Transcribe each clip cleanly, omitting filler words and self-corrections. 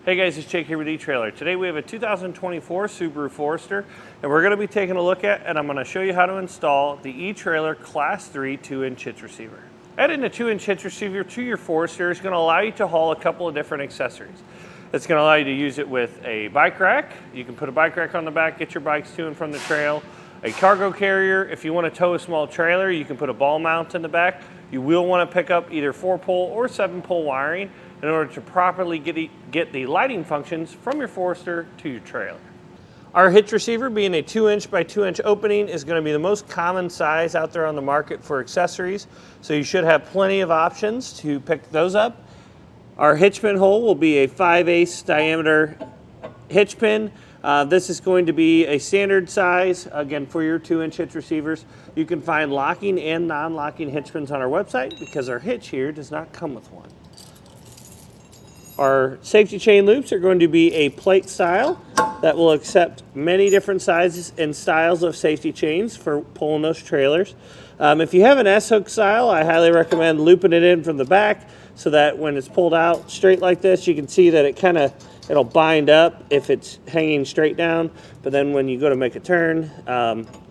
Hey guys, it's Jake here with eTrailer. Today we have a 2024 Subaru Forester, and we're going to be taking a look at, and I'm going to show you how to install the eTrailer Class 3 2-inch hitch receiver. Adding a 2-inch hitch receiver to your Forester is going to allow you to haul a couple of different accessories. It's going to allow you to use it with a bike rack. You can put a bike rack on the back, get your bikes to and from the trail. A cargo carrier, if you want to tow a small trailer, you can put a ball mount in the back. You will want to pick up either 4-pole or 7-pole wiring in order to properly get the lighting functions from your Forester to your trailer. Our hitch receiver, being a 2-inch by 2-inch opening, is going to be the most common size out there on the market for accessories, so you should have plenty of options to pick those up. Our hitch pin hole will be a 5/8 diameter hitch pin. This is going to be a standard size, again, for your 2-inch hitch receivers. You can find locking and non-locking hitch pins on our website because our hitch here does not come with one. Our safety chain loops are going to be a plate style that will accept many different sizes and styles of safety chains for pulling those trailers. If you have an S-hook style, I highly recommend looping it in from the back so that when it's pulled out straight like this, you can see that it'll bind up if it's hanging straight down, but then when you go to make a turn,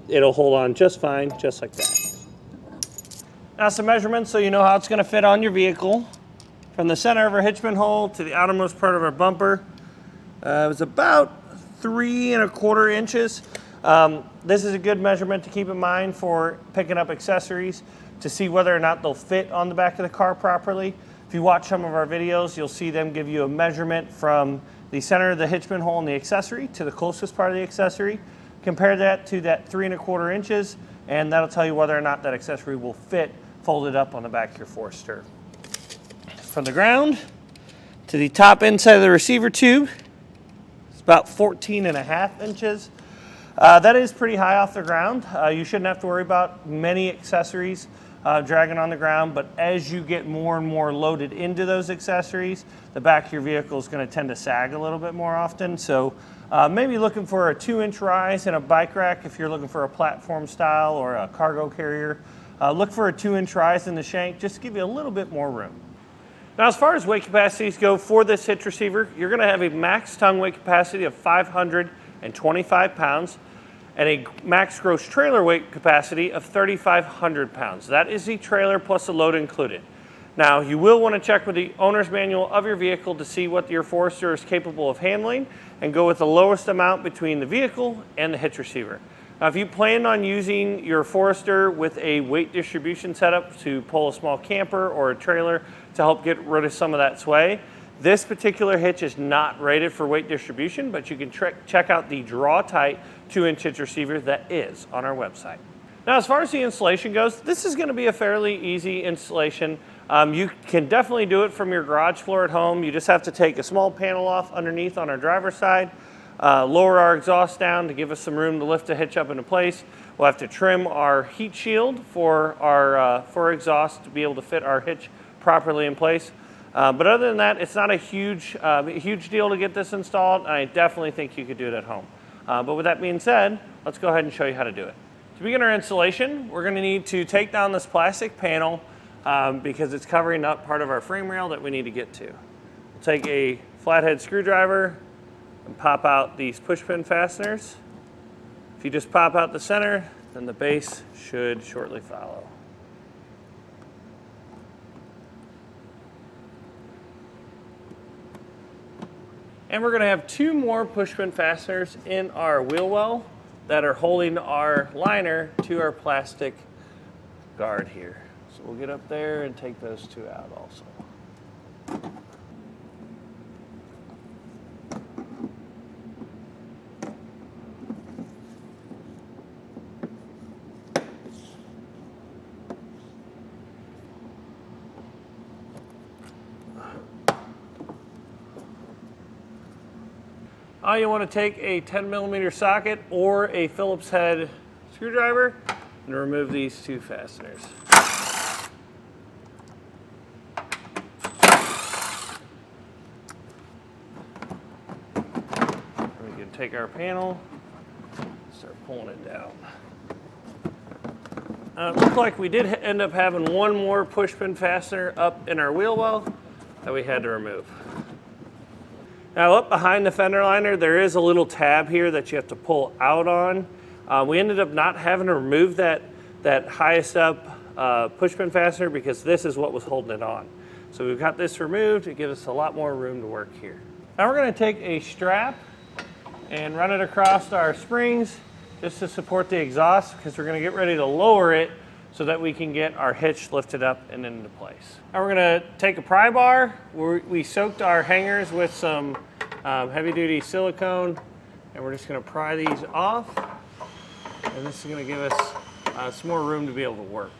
it'll hold on just fine, just like that. Now some measurements so you know how it's going to fit on your vehicle. From the center of our hitch pin hole to the outermost part of our bumper, it was about 3 1/4 inches. This is a good measurement to keep in mind for picking up accessories to see whether or not they'll fit on the back of the car properly. If you watch some of our videos, you'll see them give you a measurement from the center of the hitch pin hole and the accessory to the closest part of the accessory. Compare that to that 3 1/4 inches, and that'll tell you whether or not that accessory will fit folded up on the back of your Forester. From the ground to the top inside of the receiver tube, it's about 14.5 inches. That is pretty high off the ground. You shouldn't have to worry about many accessories dragging on the ground, but as you get more and more loaded into those accessories, the back of your vehicle is going to tend to sag a little bit more often. So maybe looking for a 2-inch rise in a bike rack if you're looking for a platform style or a cargo carrier. Look for a 2-inch rise in the shank just to give you a little bit more room. Now, as far as weight capacities go for this hitch receiver, you're going to have a max tongue weight capacity of 525 pounds and a max gross trailer weight capacity of 3,500 pounds. That is the trailer plus the load included. Now, you will want to check with the owner's manual of your vehicle to see what your Forester is capable of handling and go with the lowest amount between the vehicle and the hitch receiver. Now, if you plan on using your Forester with a weight distribution setup to pull a small camper or a trailer to help get rid of some of that sway, this particular hitch is not rated for weight distribution, but you can check out the Draw Tight 2-inch hitch receiver that is on our website. Now, as far as the installation goes, this is going to be a fairly easy installation. You can definitely do it from your garage floor at home. You just have to take a small panel off underneath on our driver's side, lower our exhaust down to give us some room to lift the hitch up into place. We'll have to trim our heat shield for our exhaust to be able to fit our hitch properly in place. But other than that, it's not a huge deal to get this installed, and I definitely think you could do it at home. But with that being said, let's go ahead and show you how to do it. To begin our installation, we're going to need to take down this plastic panel because it's covering up part of our frame rail that we need to get to. We'll take a flathead screwdriver and pop out these push pin fasteners. If you just pop out the center, then the base should shortly follow. And we're going to have 2 more push pin fasteners in our wheel well that are holding our liner to our plastic guard here. So we'll get up there and take those 2 out also. You want to take a 10mm socket or a Phillips head screwdriver and remove these 2 fasteners. We can take our panel, start pulling it down. It looked like we did end up having 1 more push pin fastener up in our wheel well that we had to remove. Now up behind the fender liner, there is a little tab here that you have to pull out on. We ended up not having to remove that highest up push pin fastener because this is what was holding it on. So we've got this removed. It gives us a lot more room to work here. Now we're going to take a strap and run it across our springs just to support the exhaust, because we're going to get ready to lower it so that we can get our hitch lifted up and into place. Now we're going to take a pry bar. We soaked our hangers with some heavy duty silicone, and we're just going to pry these off, and this is going to give us some more room to be able to work.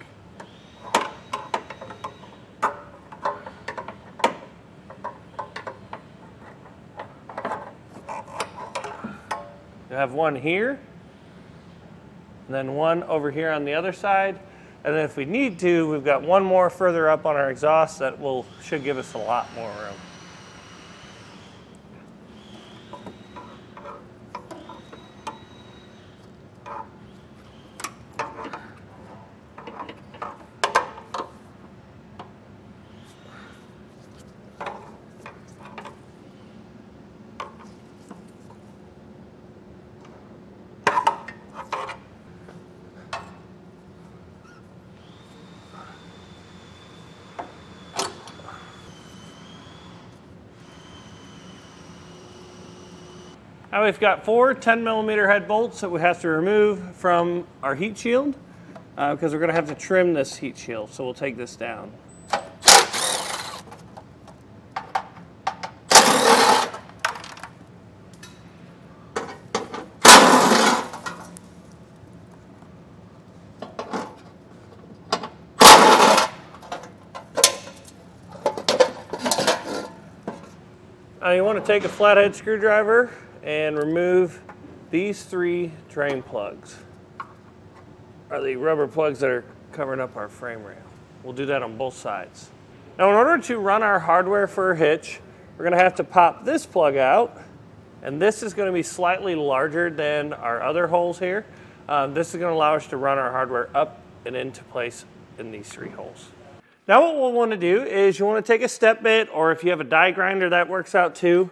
You have one here, and then one over here on the other side. And then if we need to, we've got one more further up on our exhaust that should give us a lot more room. Now we've got 4 10mm head bolts that we have to remove from our heat shield because we're going to have to trim this heat shield. So we'll take this down. Now you want to take a flathead screwdriver and remove these 3 drain plugs, or the rubber plugs that are covering up our frame rail. We'll do that on both sides. Now in order to run our hardware for a hitch, we're going to have to pop this plug out, and this is going to be slightly larger than our other holes here. This is going to allow us to run our hardware up and into place in these 3 holes. Now what we'll want to do is you want to take a step bit, or if you have a die grinder, that works out too.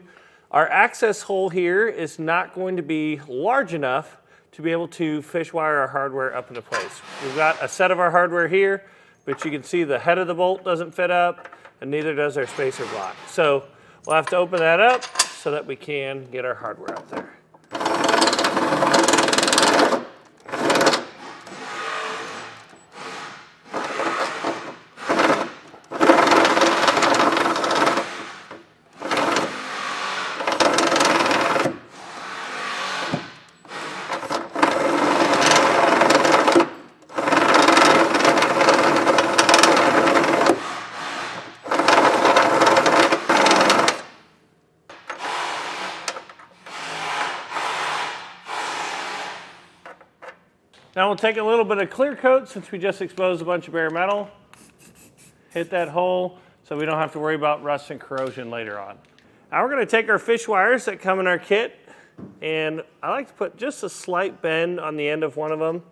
Our access hole here is not going to be large enough to be able to fish wire our hardware up into place. We've got a set of our hardware here, but you can see the head of the bolt doesn't fit up, and neither does our spacer block. So we'll have to open that up so that we can get our hardware up there. Now we'll take a little bit of clear coat, since we just exposed a bunch of bare metal, hit that hole so we don't have to worry about rust and corrosion later on. Now we're going to take our fish wires that come in our kit, and I like to put just a slight bend on the end of one of them.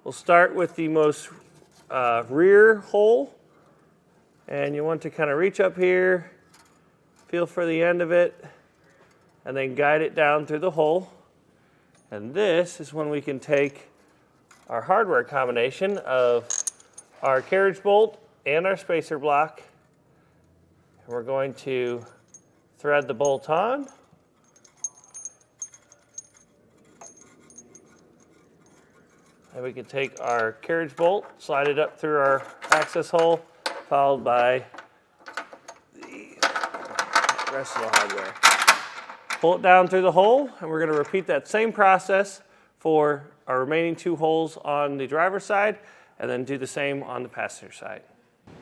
We'll start with the most rear hole, and you want to kind of reach up here, feel for the end of it, and then guide it down through the hole. And this is when we can take our hardware combination of our carriage bolt and our spacer block, and we're going to thread the bolt on, and we can take our carriage bolt, slide it up through our access hole, followed by the rest of the hardware. Pull it down through the hole, and we're going to repeat that same process for our remaining 2 holes on the driver's side, and then do the same on the passenger side.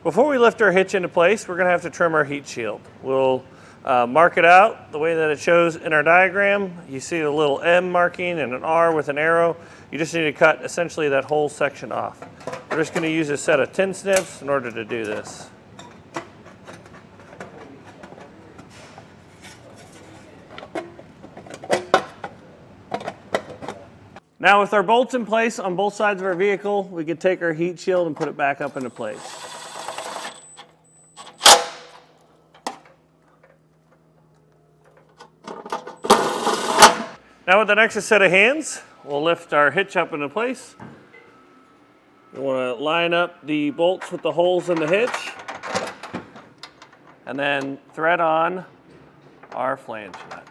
Before we lift our hitch into place, we're going to have to trim our heat shield. We'll mark it out the way that it shows in our diagram. You see a little M marking and an R with an arrow. You just need to cut essentially that whole section off. We're just going to use a set of tin snips in order to do this. Now with our bolts in place on both sides of our vehicle, we can take our heat shield and put it back up into place. Now with the next set of hands, we'll lift our hitch up into place. We want to line up the bolts with the holes in the hitch, and then thread on our flange nut.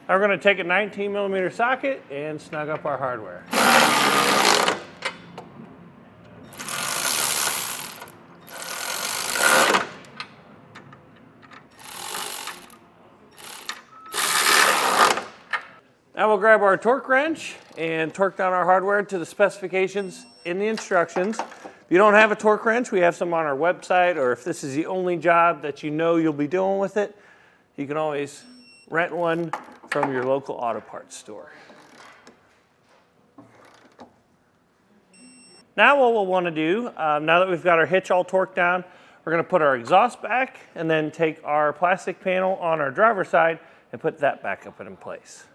Now we're going to take a 19mm socket and snug up our hardware. Now we'll grab our torque wrench and torque down our hardware to the specifications in the instructions. If you don't have a torque wrench, we have some on our website, or if this is the only job that you know you'll be doing with it, you can always rent one from your local auto parts store. Now what we'll want to do, now that we've got our hitch all torqued down, we're going to put our exhaust back and then take our plastic panel on our driver's side and put that back up in place.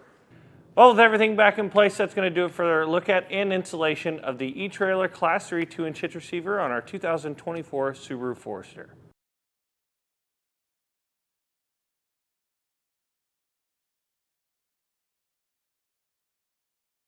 Well, with everything back in place, that's going to do it for our look at and installation of the eTrailer Class 3 2-inch hitch receiver on our 2024 Subaru Forester.